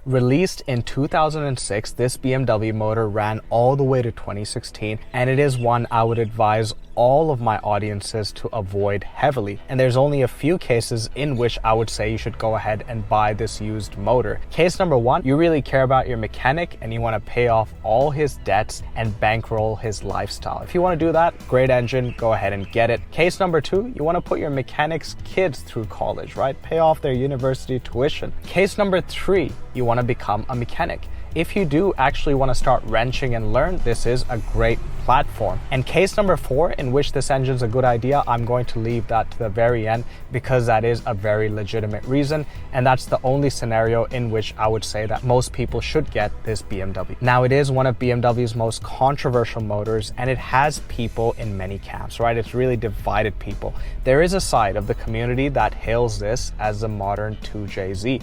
Released in 2006, this BMW motor ran all the way to 2016, and it is one I would advise all of my audiences to avoid heavily. And there's only a few cases in which I would say you should go ahead and buy this used motor. Case number one, you really care about your mechanic and you want to pay off all his debts and bankroll his lifestyle. If you want to do that, great engine, go ahead and get it. Case number two, you want to put your mechanic's kids through college, right? Pay off their university tuition. Case number three, you want to become a mechanic. If you do actually want to start wrenching and learn, this is a great platform. And case number four, in which this engine's a good idea, I'm going to leave that to the very end because that is a very legitimate reason. And that's the only scenario in which I would say that most people should get this BMW. Now, it is one of BMW's most controversial motors and it has people in many camps, right? It's really divided people. There is a side of the community that hails this as the modern 2JZ,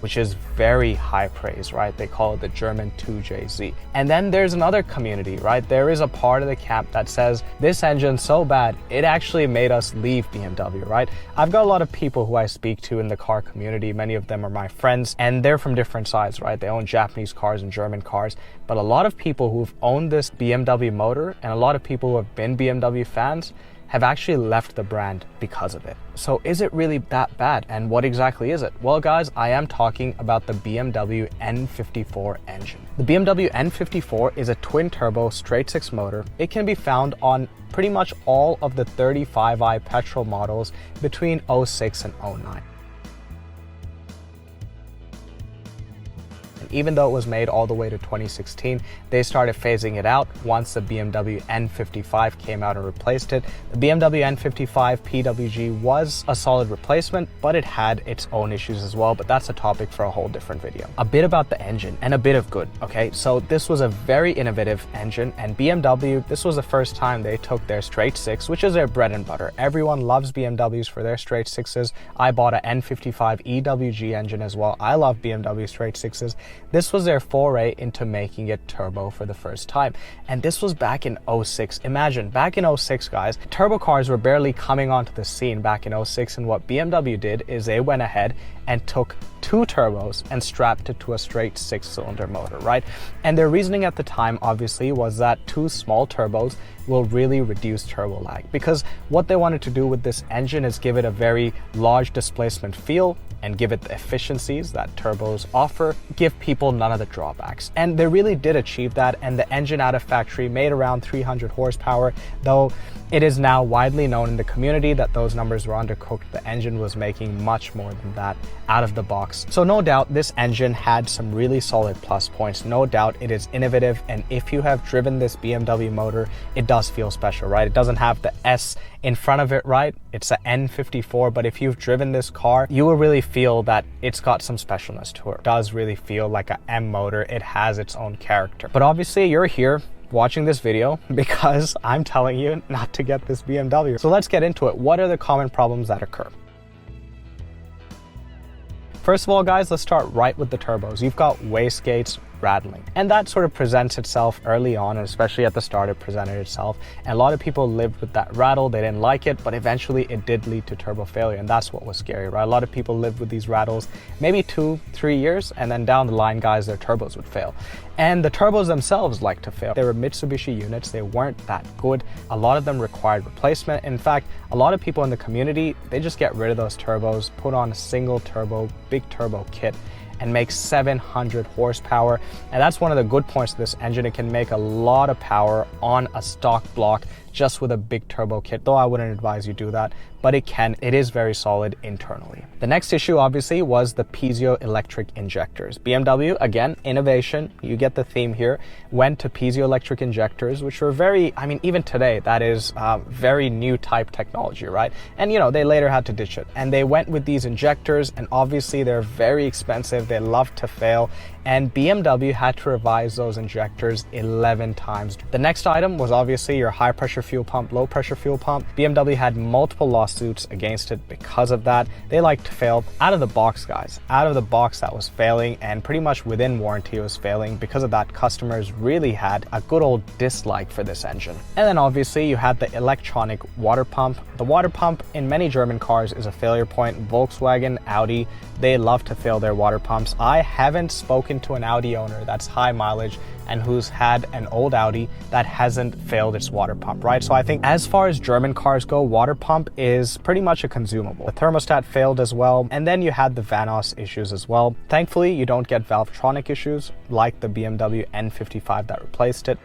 which is very high praise, right? They call it the German 2JZ. And then there's another community, right? There is a part of the camp that says this engine's so bad, it actually made us leave BMW, right? I've got a lot of people who I speak to in the car community. Many of them are my friends and they're from different sides, right? They own Japanese cars and German cars. But a lot of people who've owned this BMW motor and a lot of people who have been BMW fans have actually left the brand because of it. So is it really that bad? And what exactly is it? Well, guys, I am talking about the BMW N54 engine. The BMW N54 is a twin turbo straight six motor. It can be found on pretty much all of the 35i petrol models between 06 and 09. Even though it was made all the way to 2016, they started phasing it out once the BMW N55 came out and replaced it. The BMW N55 PWG was a solid replacement, but it had its own issues as well, but that's a topic for a whole different video. A bit about the engine and a bit of good, okay? So this was a very innovative engine, and BMW, this was the first time they took their straight six, which is their bread and butter. Everyone loves BMWs for their straight sixes. I bought a N55 EWG engine as well. I love BMW straight sixes. This was their foray into making it turbo for the first time. And this was back in 06. Imagine, back in 06, guys, turbo cars were barely coming onto the scene back in 06. And what BMW did is they went ahead and took two turbos and strapped it to a straight six-cylinder motor, right? And their reasoning at the time, obviously, was that two small turbos will really reduce turbo lag, because what they wanted to do with this engine is give it a very large displacement feel and give it the efficiencies that turbos offer, give people none of the drawbacks. And they really did achieve that, and the engine out of factory made around 300 horsepower, though it is now widely known in the community that those numbers were undercooked. The engine was making much more than that out of the box. So no doubt this engine had some really solid plus points. No doubt it is innovative, and if you have driven this BMW motor, it does feel special, right? It doesn't have the S in front of it, right? It's an N54, but if you've driven this car, you will really feel that it's got some specialness to it. It does really feel like an M motor. It has its own character. But obviously you're here watching this video because I'm telling you not to get this BMW. So let's get into it. What are the common problems that occur? First of all, guys, let's start right with the turbos. You've got wastegates rattling, and that sort of presents itself early on, and especially at the start it presented itself, and a lot of people lived with that rattle. They didn't like it, but eventually it did lead to turbo failure, and that's what was scary, right? A lot of people lived with these rattles maybe 2-3 years, and then down the line, guys, their turbos would fail. And the turbos themselves like to fail. They were Mitsubishi units. They weren't that good. A lot of them required replacement. In fact, a lot of people in the community, they just get rid of those turbos, put on a single turbo, big turbo kit, and make 700 horsepower. And that's one of the good points of this engine. It can make a lot of power on a stock block just with a big turbo kit, though I wouldn't advise you do that, but it can. It is very solid internally. The next issue, obviously, was the piezoelectric injectors. BMW, again, innovation, you get the theme here, went to piezoelectric injectors, which were very, I mean, even today, that is very new type technology, right? And, you know, they later had to ditch it. And they went with these injectors, and obviously they're very expensive. They love to fail. And BMW had to revise those injectors 11 times. The next item was obviously your high pressure fuel pump, low pressure fuel pump. BMW had multiple lawsuits lawsuits against it because of that. They like to fail out of the box, guys. Out of the box, that was failing, and pretty much within warranty it was failing. Because of that, customers really had a good old dislike for this engine. And then obviously you had the electronic water pump. The water pump in many German cars is a failure point. Volkswagen, Audi, they love to fail their water pumps. I haven't spoken to an Audi owner that's high mileage and who's had an old Audi that hasn't failed its water pump, right? So I think as far as German cars go, water pump is pretty much a consumable. The thermostat failed as well, and then you had the Vanos issues as well. Thankfully, you don't get Valvetronic issues like the BMW N55 that replaced it.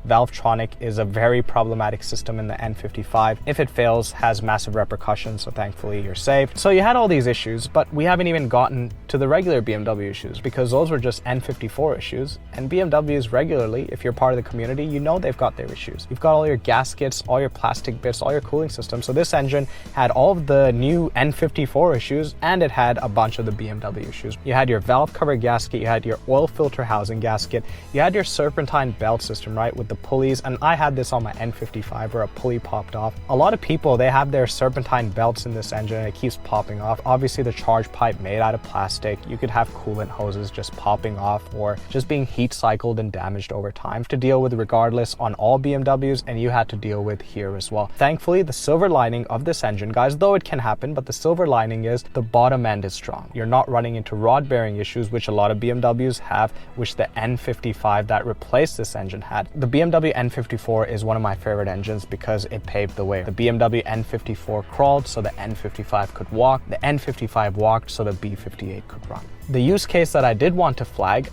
Valvetronic is a very problematic system in the N55. If it fails, has massive repercussions, so thankfully you're safe. So you had all these issues, but we haven't even gotten to the regular BMW issues because those were just N54 issues. And BMWs regularly, if you're part of the community, you know they've got their issues. You've got all your gaskets, all your plastic bits, all your cooling systems. So this engine had all of the new N54 issues, and it had a bunch of the BMW issues. You had your valve cover gasket, you had your oil filter housing gasket, you had your serpentine belt system, right, with the pulleys, and I had this on my N55 where a pulley popped off. A lot of people, they have their serpentine belts in this engine and it keeps popping off. Obviously the charge pipe made out of plastic. You could have coolant hoses just popping off or just being heat cycled and damaged over time to deal with regardless on all BMWs, and you had to deal with here as well. Thankfully, the silver lining of this engine, guys, though it can happen, but the silver lining is the bottom end is strong. You're not running into rod bearing issues, which a lot of BMWs have, which the N55 that replaced this engine had. The BMW N54 is one of my favorite engines because it paved the way. The BMW N54 crawled so the N55 could walk. The N55 walked so the B58 could run. The use case that I did want to flag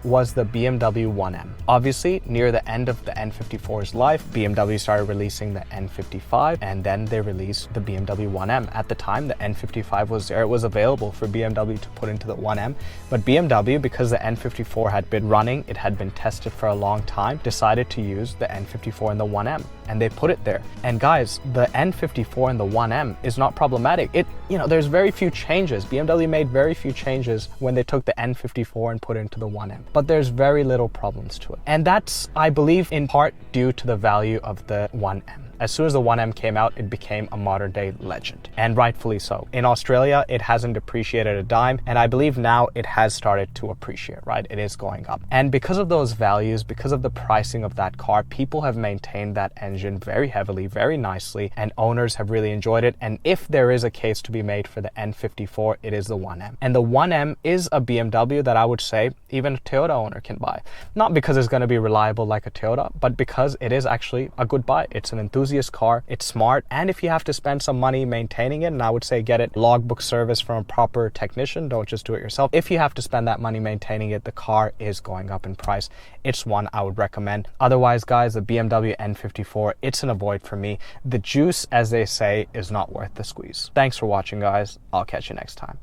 was the BMW 1M. Obviously, near the end of the N54's life, BMW started releasing the N55, and then they released the BMW 1M. At the time, the N55 was there. It was available for BMW to put into the 1M, but BMW, because the N54 had been running, it had been tested for a long time, decided to use the N54 and the 1M, and they put it there. And guys, the N54 and the 1M is not problematic. There's very few changes. BMW made very few changes when they took the N54 and put it into the 1M. But there's very little problems to it. And that's, I believe, in part due to the value of the 1M. As soon as the 1M came out, it became a modern day legend, and rightfully so. In Australia, it hasn't depreciated a dime, and I believe now it has started to appreciate, right? It is going up. And because of those values, because of the pricing of that car, people have maintained that engine very heavily, very nicely, and owners have really enjoyed it. And if there is a case to be made for the N54, it is the 1M. And the 1M is a BMW that I would say even a Toyota owner can buy. Not because it's going to be reliable like a Toyota, but because it is actually a good buy. It's an enthusiast car, it's smart, and if you have to spend some money maintaining it, and I would say get it logbook service from a proper technician, don't just do it yourself. If you have to spend that money maintaining it, the car is going up in price. It's one I would recommend. Otherwise, guys, the BMW N54, it's an avoid for me. The juice, as they say, is not worth the squeeze. Thanks for watching, guys. I'll catch you next time.